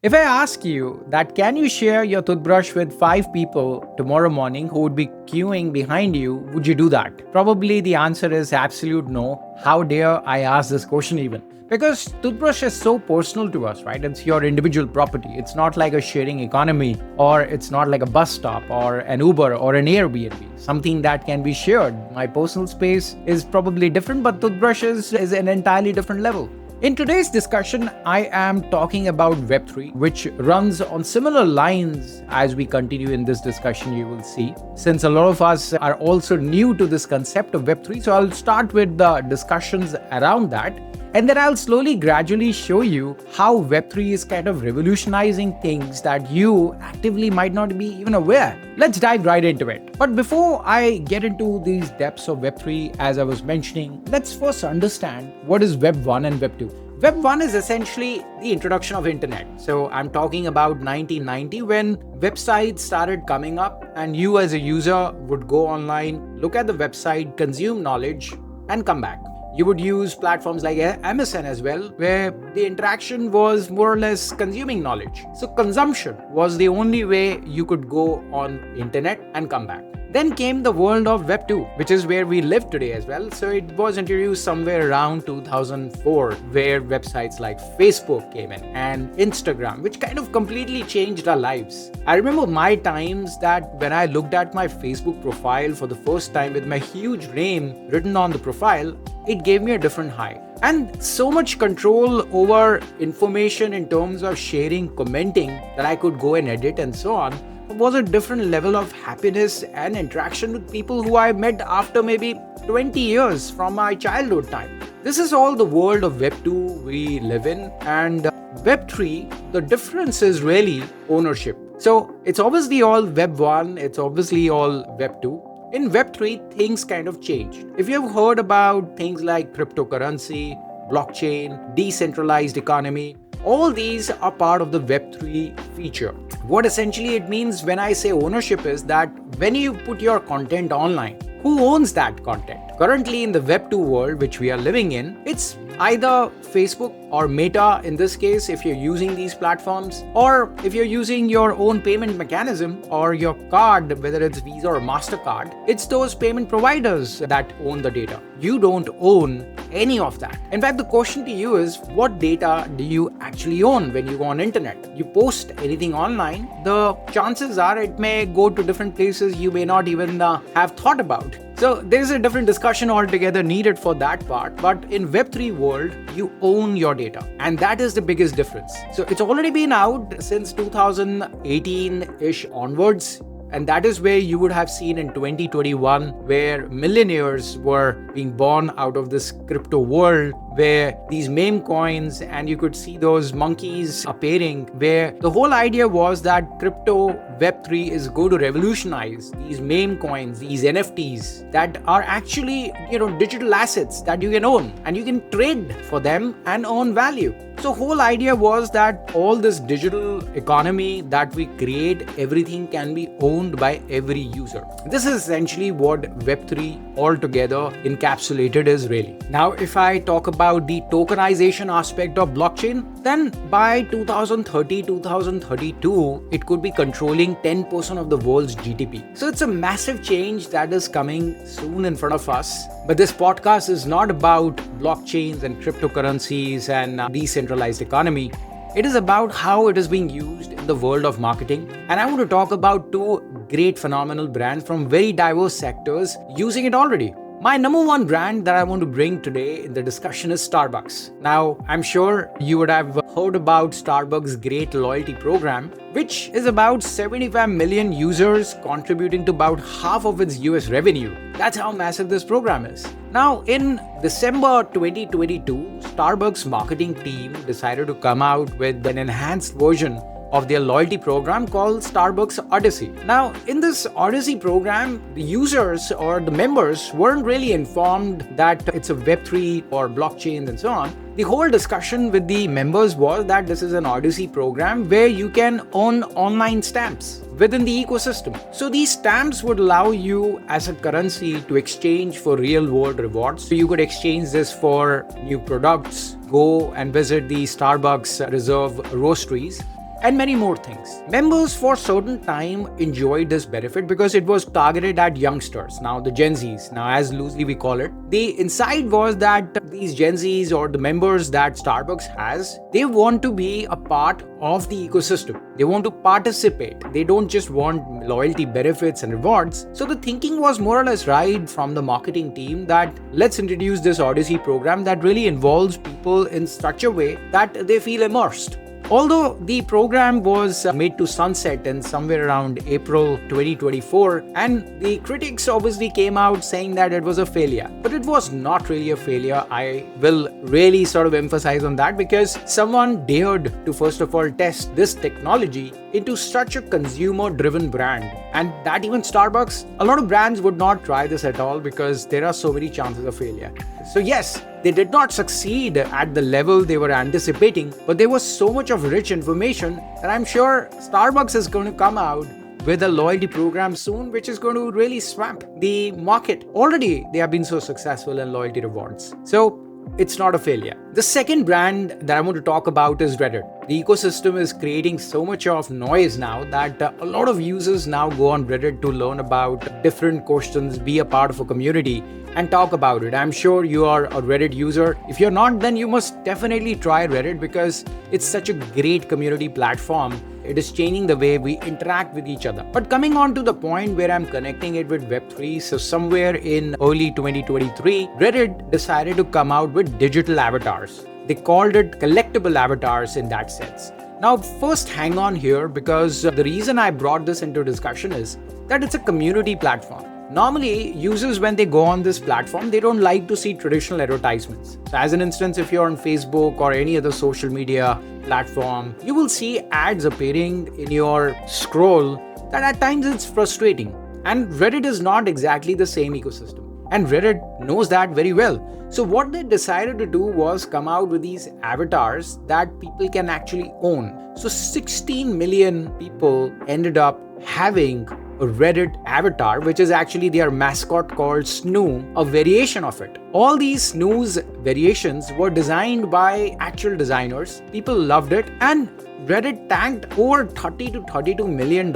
If I ask you that can you share your toothbrush with 5 people tomorrow morning who would be queuing behind you, would you do that? Probably the answer is absolute no. How dare I ask this question even? Because toothbrush is so personal to us, right? It's your individual property. It's not like a sharing economy, or it's not like a bus stop or an Uber or an Airbnb, something that can be shared. My personal space is probably different, but toothbrushes is an entirely different level. In today's discussion, I am talking about Web3, which runs on similar lines as we continue in this discussion, you will see. Since a lot of us are also new to this concept of Web3, so I'll start with the discussions around that. And then I'll slowly, gradually show you how Web3 is kind of revolutionizing things that you actively might not be even aware. Let's dive right into it. But before I get into these depths of Web3, as I was mentioning, let's first understand what is Web1 and Web2. Web1 is essentially the introduction of internet. So I'm talking about 1990 when websites started coming up and you as a user would go online, look at the website, consume knowledge, and come back. You would use platforms like MSN as well, where the interaction was more or less consuming knowledge. So consumption was the only way you could go on internet and come back. Then came the world of Web 2, which is where we live today as well. So it was introduced somewhere around 2004, where websites like Facebook came in and Instagram, which kind of completely changed our lives. I remember my times that when I looked at my Facebook profile for the first time with my huge name written on the profile, it gave me a different high. And so much control over information in terms of sharing, commenting, that I could go and edit and so on, was a different level of happiness and interaction with people who I met after maybe 20 years from my childhood time. This is all the world of Web 2 we live in, and Web 3, the difference is really ownership. So it's obviously all Web 1, it's obviously all Web 2. In Web 3, things kind of changed. If you've heard about things like cryptocurrency, blockchain, decentralized economy, all these are part of the Web3 feature. What essentially it means when I say ownership is that when you put your content online, who owns that content? Currently in the Web2 world, which we are living in, it's either Facebook or Meta in this case, if you're using these platforms, or if you're using your own payment mechanism or your card, whether it's Visa or MasterCard, it's those payment providers that own the data. You don't own any of that. In fact, the question to you is, what data do you actually own when you go on internet? You post anything online, the chances are it may go to different places you may not even have thought about. So there's a different discussion altogether needed for that part. But in Web3 world, you own your data. And that is the biggest difference. So it's already been out since 2018-ish onwards. And that is where you would have seen in 2021 where millionaires were being born out of this crypto world, where these meme coins, and you could see those monkeys appearing, where the whole idea was that crypto Web3 is going to revolutionize these meme coins, these NFTs that are actually, digital assets that you can own and you can trade for them and earn value. So whole idea was that all this digital economy that we create, everything can be owned by every user. This is essentially what Web3 altogether encapsulated is really. Now, if I talk about the tokenization aspect of blockchain, then by 2030, 2032, it could be controlling 10% of the world's GDP. So it's a massive change that is coming soon in front of us. But this podcast is not about blockchains and cryptocurrencies and decentralized economy. It is about how it is being used in the world of marketing. And I want to talk about two great phenomenal brands from very diverse sectors using it already. My number one brand that I want to bring today in the discussion is Starbucks. Now, I'm sure you would have heard about Starbucks' great loyalty program, which is about 75 million users contributing to about half of its US revenue. That's how massive this program is. Now, in December 2022, Starbucks marketing team decided to come out with an enhanced version of their loyalty program called Starbucks Odyssey. Now, in this Odyssey program, the users or the members weren't really informed that it's a Web3 or blockchain and so on. The whole discussion with the members was that this is an Odyssey program where you can own online stamps within the ecosystem. So these stamps would allow you as a currency to exchange for real world rewards. So you could exchange this for new products, go and visit the Starbucks Reserve roasteries. and many more things. Members for certain time enjoyed this benefit because it was targeted at youngsters, now the Gen Zs, now as loosely we call it. The insight was that these Gen Zs or the members that Starbucks has, they want to be a part of the ecosystem. They want to participate. They don't just want loyalty benefits and rewards. So the thinking was more or less right from the marketing team that let's introduce this Odyssey program that really involves people in such a way that they feel immersed. Although the program was made to sunset in somewhere around April 2024, and the critics obviously came out saying that it was a failure. But it was not really a failure. I will really sort of emphasize on that because someone dared to first of all test this technology into such a consumer-driven brand. And that even Starbucks, a lot of brands would not try this at all because there are so many chances of failure. So yes, they did not succeed at the level they were anticipating, but there was so much of rich information that I'm sure Starbucks is going to come out with a loyalty program soon, which is going to really swamp the market. Already, they have been so successful in loyalty rewards. So it's not a failure. The second brand that I want to talk about is Reddit. The ecosystem is creating so much of noise now that a lot of users now go on Reddit to learn about different questions, be a part of a community, and talk about it. I'm sure you are a Reddit user. If you're not, then you must definitely try Reddit because it's such a great community platform. It is changing the way we interact with each other. But coming on to the point where I'm connecting it with Web3, so somewhere in early 2023, Reddit decided to come out with digital avatars. They called it collectible avatars in that sense. Now, first hang on here because the reason I brought this into discussion is that it's a community platform. Normally, users, when they go on this platform, they don't like to see traditional advertisements. So as an instance, if you're on Facebook or any other social media platform, you will see ads appearing in your scroll that at times it's frustrating. And Reddit is not exactly the same ecosystem. And Reddit knows that very well. So what they decided to do was come out with these avatars that people can actually own. So 16 million people ended up having a Reddit avatar, which is actually their mascot called Snoo, a variation of it. All these Snoo's variations were designed by actual designers. People loved it, and Reddit tanked over $30 to $32 million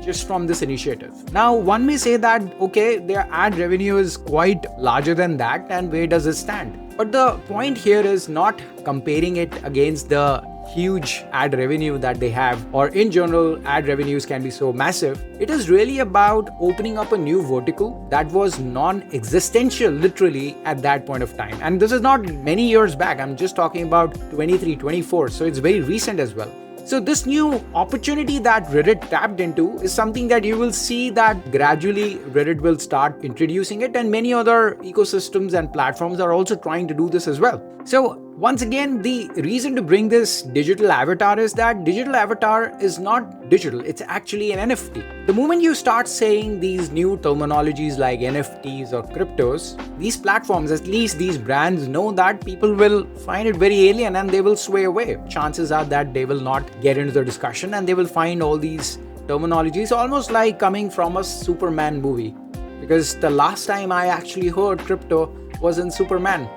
just from this initiative. Now, one may say that, okay, their ad revenue is quite larger than that, and where does it stand? But the point here is not comparing it against the huge ad revenue that they have, or in general, ad revenues can be so massive. It is really about opening up a new vertical that was non-existential literally at that point of time. And this is not many years back. I'm just talking about 23, 24. So it's very recent as well. So this new opportunity that Reddit tapped into is something that you will see that gradually Reddit will start introducing it, and many other ecosystems and platforms are also trying to do this as well. So once again, the reason to bring this digital avatar is that digital avatar is not digital, it's actually an NFT. The moment you start saying these new terminologies like NFTs or cryptos, these platforms, at least these brands, know that people will find it very alien and they will sway away. Chances are that they will not get into the discussion and they will find all these terminologies almost like coming from a Superman movie. Because the last time I actually heard crypto was in Superman.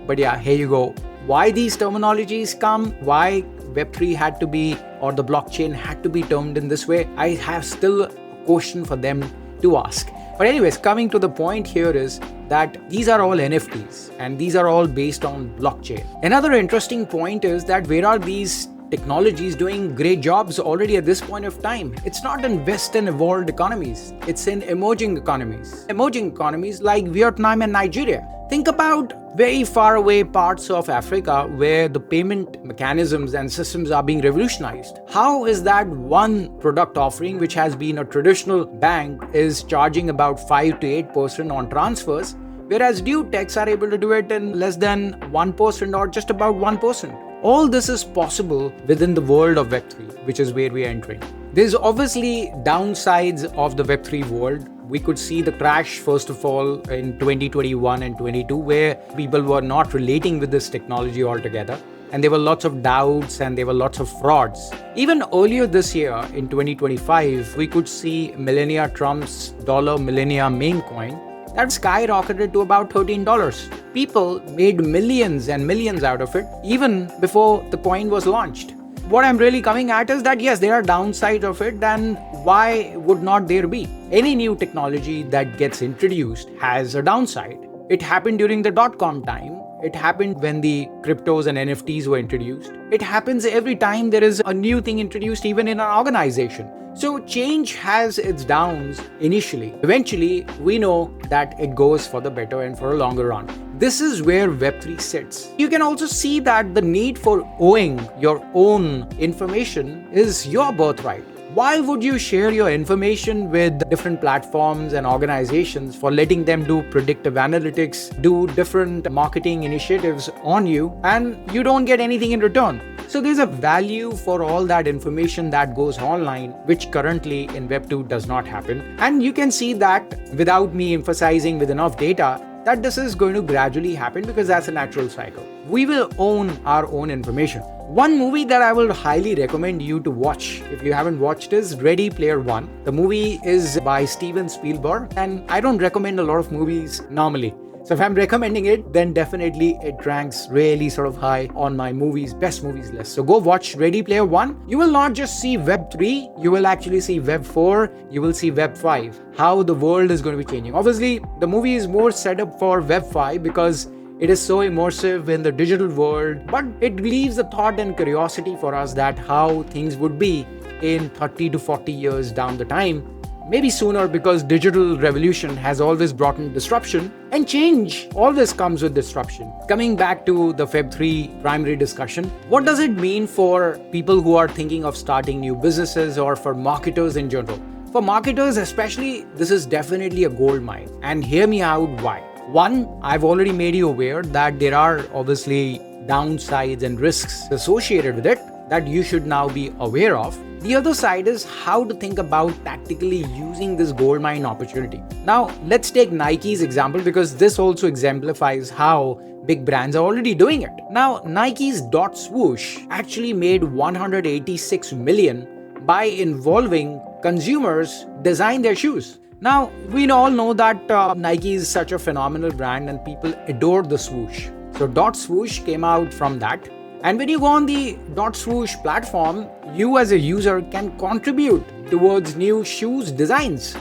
But yeah, here you go. Why these terminologies come, why Web3 had to be, or the blockchain had to be termed in this way, I have still a question for them to ask. But anyways, coming to the point here is that these are all NFTs and these are all based on blockchain. Another interesting point is that where are these technologies doing great jobs already at this point of time? It's not in Western evolved economies, it's in emerging economies. Emerging economies like Vietnam and Nigeria. Think about very far away parts of Africa where the payment mechanisms and systems are being revolutionized. How is that one product offering, which has been a traditional bank, is charging about 5 to 8% on transfers, whereas due techs are able to do it in less than 1% or just about 1%? All this is possible within the world of Web3, which is where we are entering. There's obviously downsides of the Web3 world. We could see the crash, first of all, in 2021 and 22, where people were not relating with this technology altogether. And there were lots of doubts and there were lots of frauds. Even earlier this year, in 2025, we could see Melania Trump's dollar millennia meme coin that skyrocketed to about $13. People made millions and millions out of it even before the coin was launched. what I'm really coming at is that yes, there are downsides of it, then why would not there be? Any new technology that gets introduced has a downside. It happened during the dot-com time. It happened when the cryptos and NFTs were introduced. It happens every time there is a new thing introduced, even in an organization. So change has its downs initially. Eventually, we know that it goes for the better and for a longer run. This is where Web3 sits. You can also see that the need for owning your own information is your birthright. Why would you share your information with different platforms and organizations for letting them do predictive analytics, do different marketing initiatives on you, and you don't get anything in return? So there's a value for all that information that goes online, which currently in Web2 does not happen. And you can see that without me emphasizing with enough data, that this is going to gradually happen because that's a natural cycle. We will own our own information. One movie that I will highly recommend you to watch, if you haven't watched, is Ready Player One. The movie is by Steven Spielberg, and I don't recommend a lot of movies normally. So if I'm recommending it, then definitely it ranks really sort of high on my best movies list. So go watch Ready Player One. You will not just see Web3, you will actually see Web4, you will see Web5, how the world is going to be changing. Obviously, the movie is more set up for Web5 because it is so immersive in the digital world, but it leaves a thought and curiosity for us that how things would be in 30 to 40 years down the time. Maybe sooner, because digital revolution has always brought in disruption, and change always comes with disruption. Coming back to the Web3 primary discussion, what does it mean for people who are thinking of starting new businesses or for marketers in general? For marketers especially, this is definitely a gold mine. And hear me out why. One, I've already made you aware that there are obviously downsides and risks associated with it that you should now be aware of. The other side is how to think about tactically using this goldmine opportunity. Now, let's take Nike's example because this also exemplifies how big brands are already doing it. Now, Nike's dot swoosh actually made 186 million by involving consumers design their shoes. Now, we all know that Nike is such a phenomenal brand and people adore the swoosh. So dot swoosh came out from that. And when you go on the dot swoosh platform, you as a user can contribute towards new shoes designs.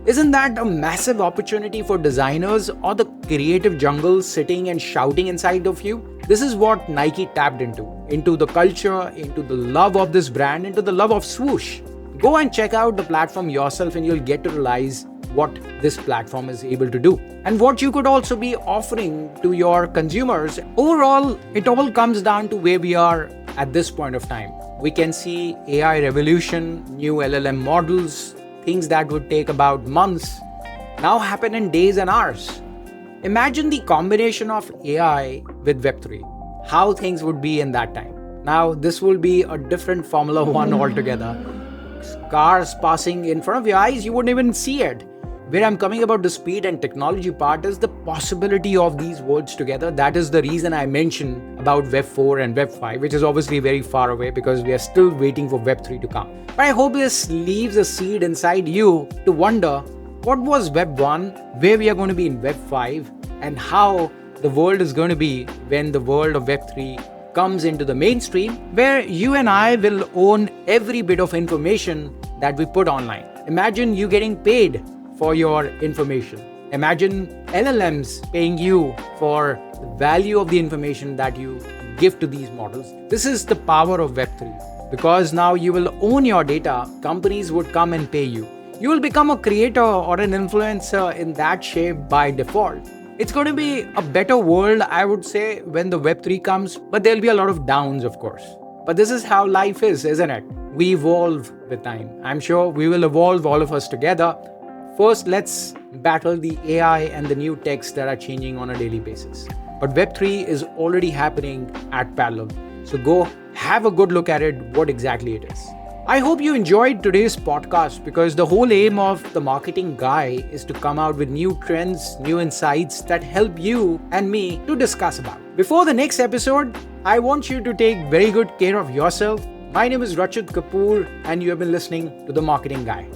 Isn't that a massive opportunity for designers or the creative jungle sitting and shouting inside of you? This is what Nike tapped into the culture, into the love of this brand, into the love of swoosh. Go and check out the platform yourself and you'll get to realize what this platform is able to do and what you could also be offering to your consumers. Overall, it all comes down to where we are at this point of time. We can see AI revolution, new LLM models, things that would take about months now happen in days and hours. Imagine the combination of AI with Web3, how things would be in that time. Now, this will be a different Formula One altogether. Cars passing in front of your eyes, you wouldn't even see it. Where I'm coming about the speed and technology part is the possibility of these worlds together. That is the reason I mentioned about Web4 and Web5, which is obviously very far away because we are still waiting for Web3 to come. But I hope this leaves a seed inside you to wonder what was Web1, where we are going to be in Web5, and how the world is going to be when the world of Web3 comes into the mainstream, where you and I will own every bit of information that we put online. Imagine you getting paid for your information. Imagine LLMs paying you for the value of the information that you give to these models. This is the power of Web3. Because now you will own your data, companies would come and pay you. You will become a creator or an influencer in that shape by default. It's going to be a better world, I would say, when the Web3 comes, but there'll be a lot of downs, of course. But this is how life is, isn't it? We evolve with time. I'm sure we will evolve, all of us together. First, let's battle the AI and the new techs that are changing on a daily basis. But Web3 is already happening at parallel. So go have a good look at it, what exactly it is. I hope you enjoyed today's podcast because the whole aim of the marketing guy is to come out with new trends, new insights that help you and me to discuss about. Before the next episode, I want you to take very good care of yourself. My name is Rachit Kapoor and you have been listening to The Marketing Guy.